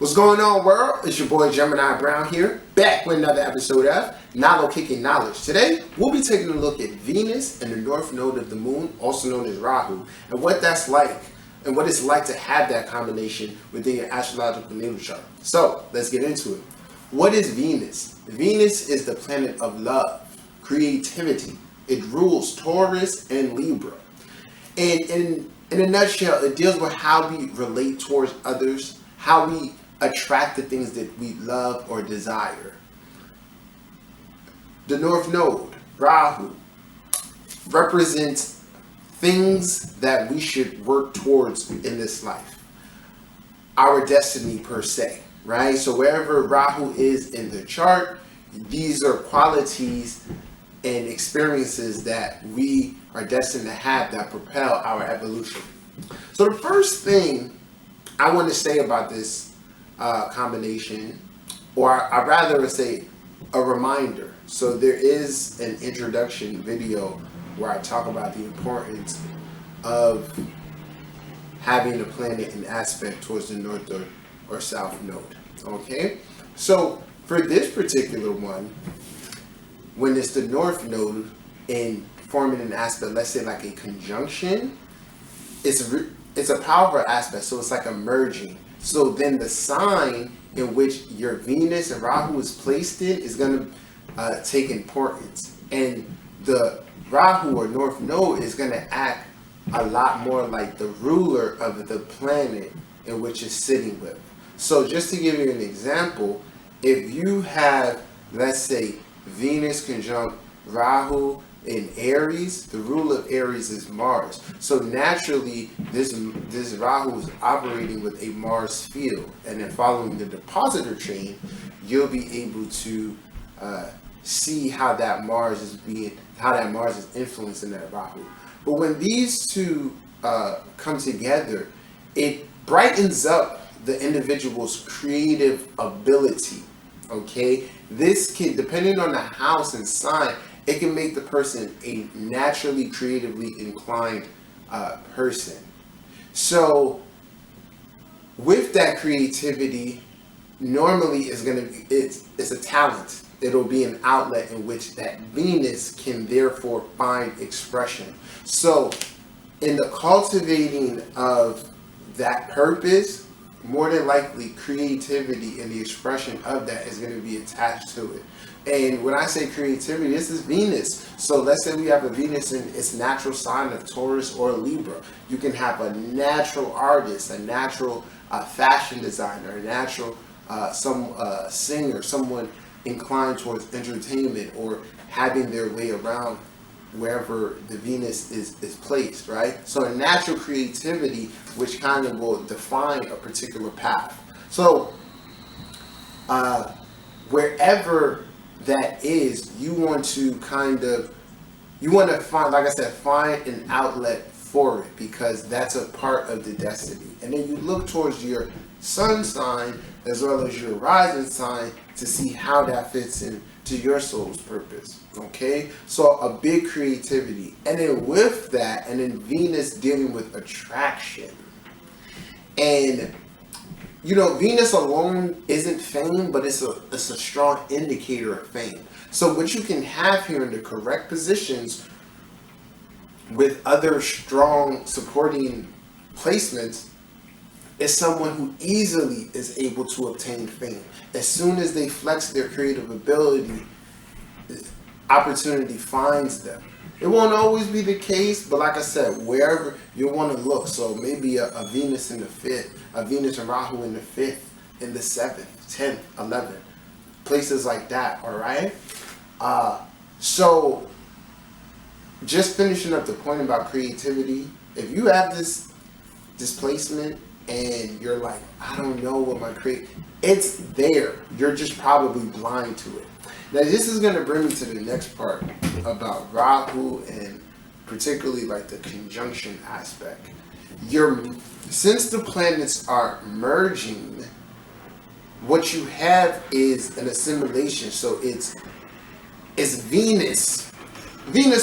What's going on, world? It's your boy Gemini Brown here, back with another episode of Natal Kicking Knowledge. Today, we'll be taking a look at Venus and the North Node of the Moon, also known as Rahu, and what that's like, and what it's like to have that combination within your astrological natal chart. So, let's get into it. What is Venus? Venus is the planet of love, creativity. It rules Taurus and Libra. And in a nutshell, it deals with how we relate towards others, how we attract the things that we love or desire. The North Node, Rahu, represents things that we should work towards in this life. Our destiny per se, right? So wherever Rahu is in the chart, these are qualities and experiences that we are destined to have that propel our evolution. So the first thing I want to say about this combination, or I'd rather say a reminder. So there is an introduction video where I talk about the importance of having a planet in aspect towards the north or south node. Okay, so for this particular one, when it's the north node and forming an aspect, let's say like a conjunction, it's a powerful aspect, so it's like a merging. So then the sign in which your Venus and Rahu is placed in is going to take importance. And the Rahu or North Node is going to act a lot more like the ruler of the planet in which it's sitting with. So just to give you an example, if you have, let's say, Venus conjunct Rahu in Aries, the ruler of Aries is Mars. So naturally, this Rahu is operating with a Mars field, and then following the depositor chain, you'll be able to see how that Mars is influencing that Rahu. But when these two come together, it brightens up the individual's creative ability. Okay, this can, depending on the house and sign, it can make the person a naturally creatively inclined person. So with that creativity, normally it's a talent. It'll be an outlet in which that Venus can therefore find expression. So in the cultivating of that purpose, more than likely creativity and the expression of that is going to be attached to it. And when I say creativity, this is Venus. So let's say we have a Venus in its natural sign of Taurus or Libra. You can have a natural artist, a natural fashion designer, a natural singer, someone inclined towards entertainment or having their way around wherever the Venus is placed, right? So a natural creativity which kind of will define a particular path. So wherever that is, you want to find, like I said, find an outlet for it, because that's a part of the destiny. And then you look towards your sun sign as well as your rising sign to see how that fits into your soul's purpose. Okay, so a big creativity, and then with that, and then Venus dealing with attraction. And you know, Venus alone isn't fame, but it's a strong indicator of fame. So what you can have here in the correct positions with other strong supporting placements is someone who easily is able to obtain fame. As soon as they flex their creative ability, opportunity finds them. It won't always be the case, but like I said, wherever you want to look. So maybe a Venus in the 5th, a Venus and Rahu in the 5th, in the 7th, 10th, 11th, places like that, all right? So just finishing up the point about creativity, if you have this displacement and you're like, I don't know what my it's there. You're just probably blind to it. Now, this is going to bring me to the next part about Rahu and particularly like the conjunction aspect. Since the planets are merging, what you have is an assimilation. So it's Venus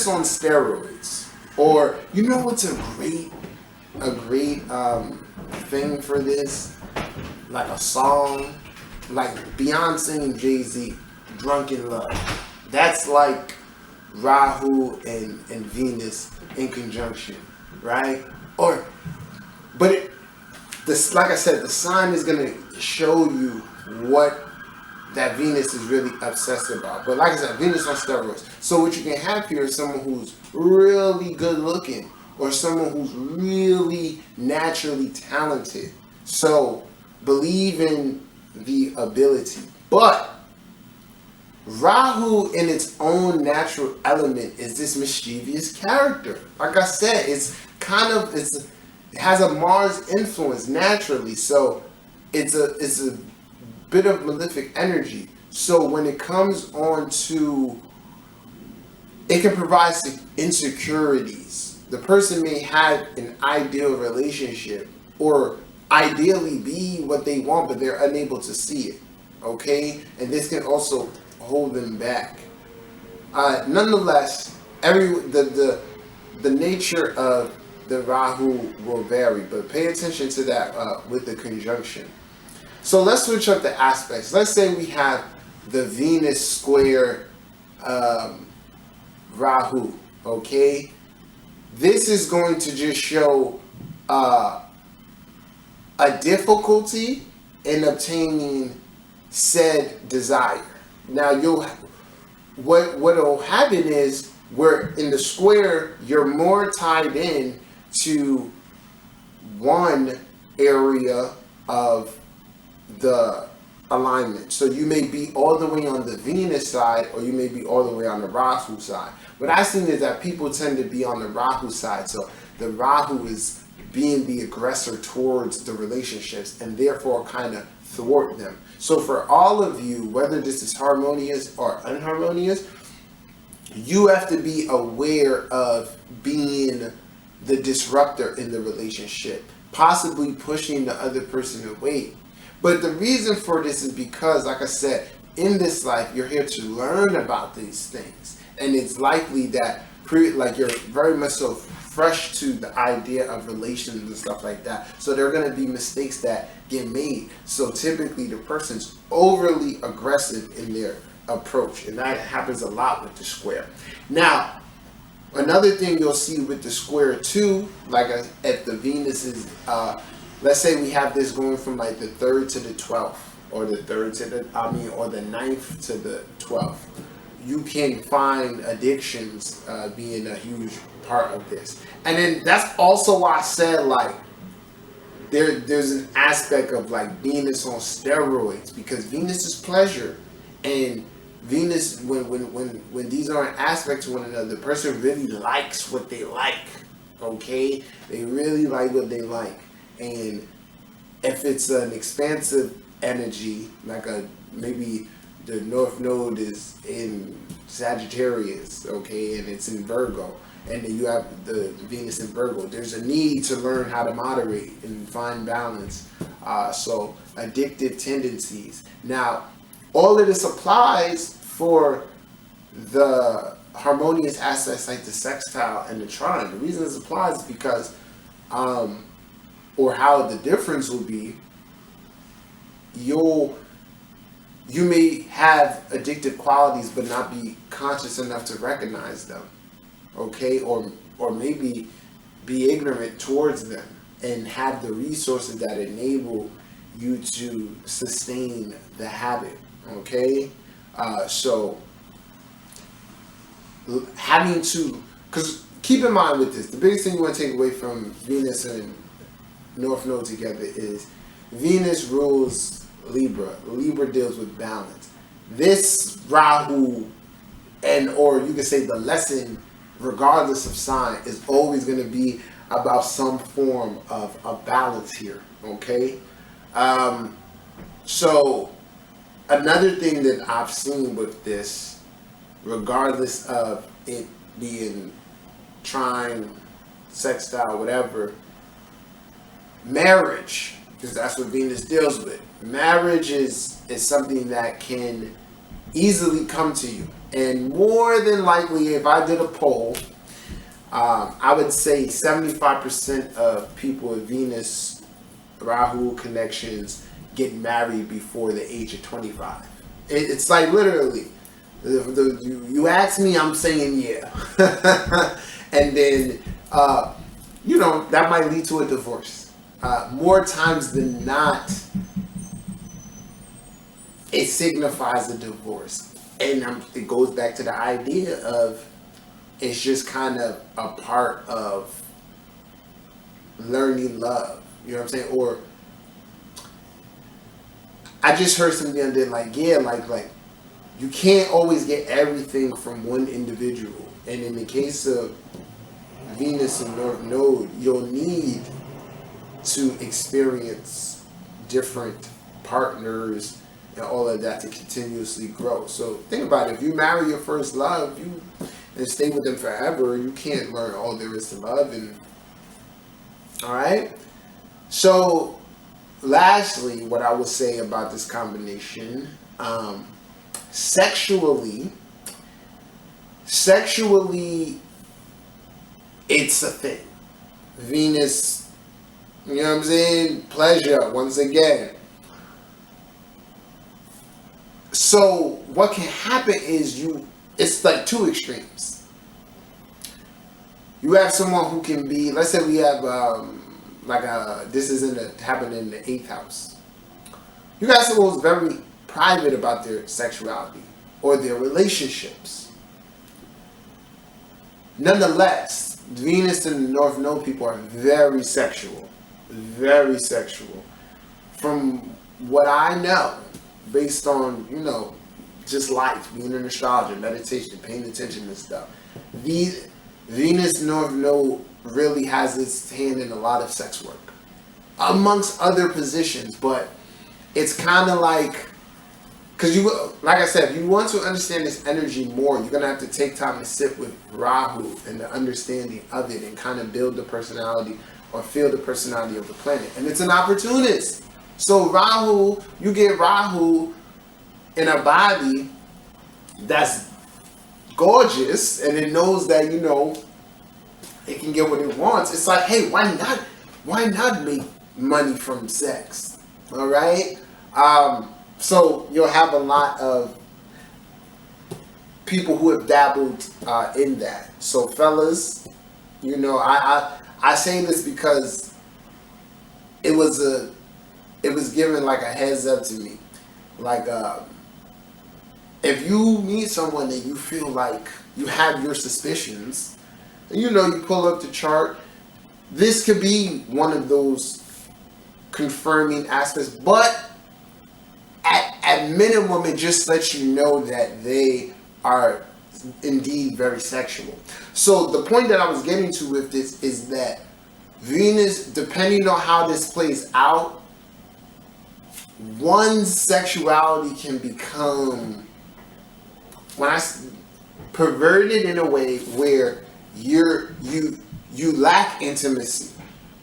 on steroids. Or, you know what's a great thing for this? like a song, like Beyonce and Jay-Z, Drunken Love. That's like Rahu and Venus in conjunction, right? This, like I said, the sign is gonna show you what that Venus is really obsessed about. But like I said, Venus on steroids. So what you can have here is someone who's really good looking, or someone who's really naturally talented. So believe in the ability. But Rahu in its own natural element is this mischievous character. Like I said, it has a Mars influence naturally. So it's a bit of malefic energy. So when it comes on to, it can provide insecurities. The person may have an ideal relationship or ideally be what they want, but they're unable to see it. Okay? And this can also hold them back. Nonetheless, the nature of the Rahu will vary, but pay attention to that with the conjunction. So let's switch up the aspects. Let's say we have the Venus square Rahu, okay? This is going to just show a difficulty in obtaining said desire. Now, what will happen is, where in the square, you're more tied in to one area of the alignment. So you may be all the way on the Venus side, or you may be all the way on the Rahu side. What I've seen is that people tend to be on the Rahu side. So the Rahu is being the aggressor towards the relationships, and therefore kind of thwart them. So for all of you, whether this is harmonious or unharmonious, you have to be aware of being the disruptor in the relationship, possibly pushing the other person away. But the reason for this is because, like I said, in this life, you're here to learn about these things. And it's likely that you're very much so fresh to the idea of relations and stuff like that. So there are going to be mistakes that get made. So typically the person's overly aggressive in their approach. And that happens a lot with the square. Now, another thing you'll see with the square too, if the Venus is, let's say we have this going from like the 3rd to the 12th, or the 3rd to the, or the 9th to the 12th. You can find addictions being a huge part of this. And then that's also why I said there's an aspect of like Venus on steroids, because Venus is pleasure, and Venus, when these are an aspect to one another, the person really likes what they like. Okay, they really like what they like, and if it's an expansive energy, like maybe the North Node is in Sagittarius, okay, and it's in Virgo, and then you have the Venus in Virgo, there's a need to learn how to moderate and find balance. So addictive tendencies. Now, all of this applies for the harmonious aspects like the sextile and the trine. The reason this applies is because, or how the difference will be, you may have addictive qualities but not be conscious enough to recognize them, okay, or maybe be ignorant towards them and have the resources that enable you to sustain the habit, okay. So having to, because keep in mind with this, the biggest thing you want to take away from Venus and North Node together is Venus rules Libra. Libra deals with balance. This Rahu, or you can say the lesson, regardless of sign, is always going to be about some form of a balance here, okay? So another thing that I've seen with this, regardless of it being trine, sextile, whatever, marriage, because that's what Venus deals with. Marriage is something that can easily come to you. And more than likely, if I did a poll, I would say 75% of people with Venus Rahu connections get married before the age of 25. It's like literally, you ask me, I'm saying yeah. And then, that might lead to a divorce. More times than not, it signifies a divorce. And it goes back to the idea of it's just kind of a part of learning love. You know what I'm saying? Or I just heard something the other day, like you can't always get everything from one individual. And in the case of Venus and North Node, you'll need to experience different partners and all of that to continuously grow. So think about it. If you marry your first love, and stay with them forever, you can't learn all there is to love. And all right. So lastly, what I would say about this combination, sexually, it's a thing. Venus, you know what I'm saying? Pleasure, once again. So what can happen is it's like two extremes. You have someone who can be, let's say we have this is happening in the 8th house. You got someone who's very private about their sexuality or their relationships. Nonetheless, Venus and the North Node people are very sexual. Very sexual. From what I know, based on, just life, being an astrologer, meditation, paying attention to stuff. Venus North Node really has its hand in a lot of sex work, amongst other positions, but it's kind of like, because like I said, if you want to understand this energy more, you're going to have to take time to sit with Rahu and the understanding of it and kind of build the personality or feel the personality of the planet. And it's an opportunist. So Rahu, you get Rahu in a body that's gorgeous and it knows that, it can get what it wants. It's like, hey, why not make money from sex? All right? So you'll have a lot of people who have dabbled in that. So fellas, I say this because it was given like a heads up to me. Like, if you meet someone that you feel like you have your suspicions, and you pull up the chart, this could be one of those confirming aspects, but at minimum, it just lets you know that they are indeed very sexual. So the point that I was getting to with this is that Venus, depending on how this plays out, one's sexuality can become perverted in a way where you lack intimacy,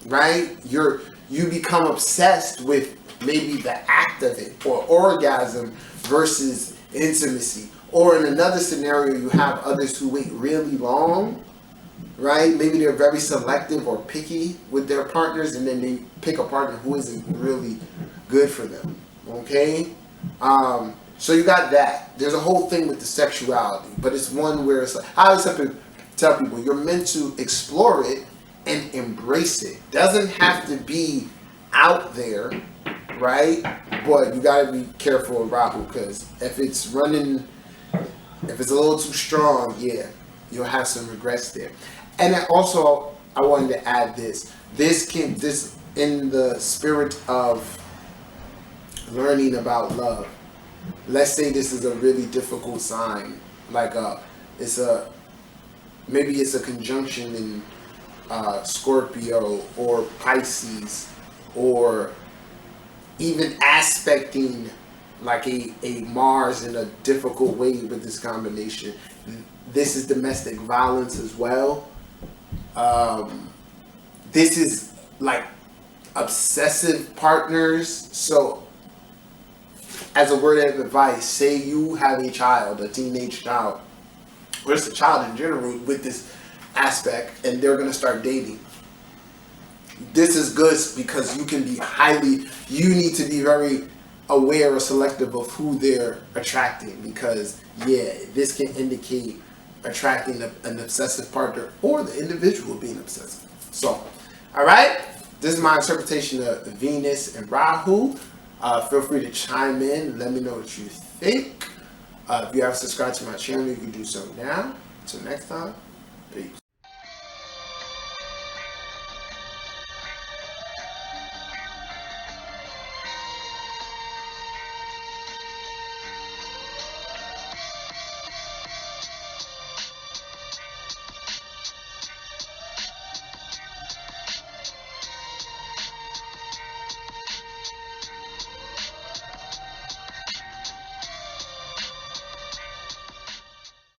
right? You become obsessed with maybe the act of it, or orgasm versus intimacy. Or in another scenario, you have others who wait really long, right? Maybe they're very selective or picky with their partners, and then they pick a partner who isn't really good for them, okay? So you got that. There's a whole thing with the sexuality, but it's one where it's like, I always have to tell people, you're meant to explore it and embrace it. Doesn't have to be out there, right? But you gotta be careful with Rahu, because if it's a little too strong, yeah, you'll have some regrets there. And then also, I wanted to add this in the spirit of learning about love. Let's say this is a really difficult sign, like maybe it's a conjunction in Scorpio or Pisces, or even aspecting like a Mars in a difficult way with this combination. This is domestic violence as well. This is like obsessive partners. So as a word of advice, say you have a child, a teenage child, or just a child in general with this aspect, and they're going to start dating. this is good because you need to be very aware or selective of who they're attracting, because this can indicate attracting an obsessive partner or the individual being obsessive. So, all right, this is my interpretation of Venus and Rahu. Feel free to chime in. Let me know what you think. If you haven't subscribed to my channel, you can do so now. Until next time, peace.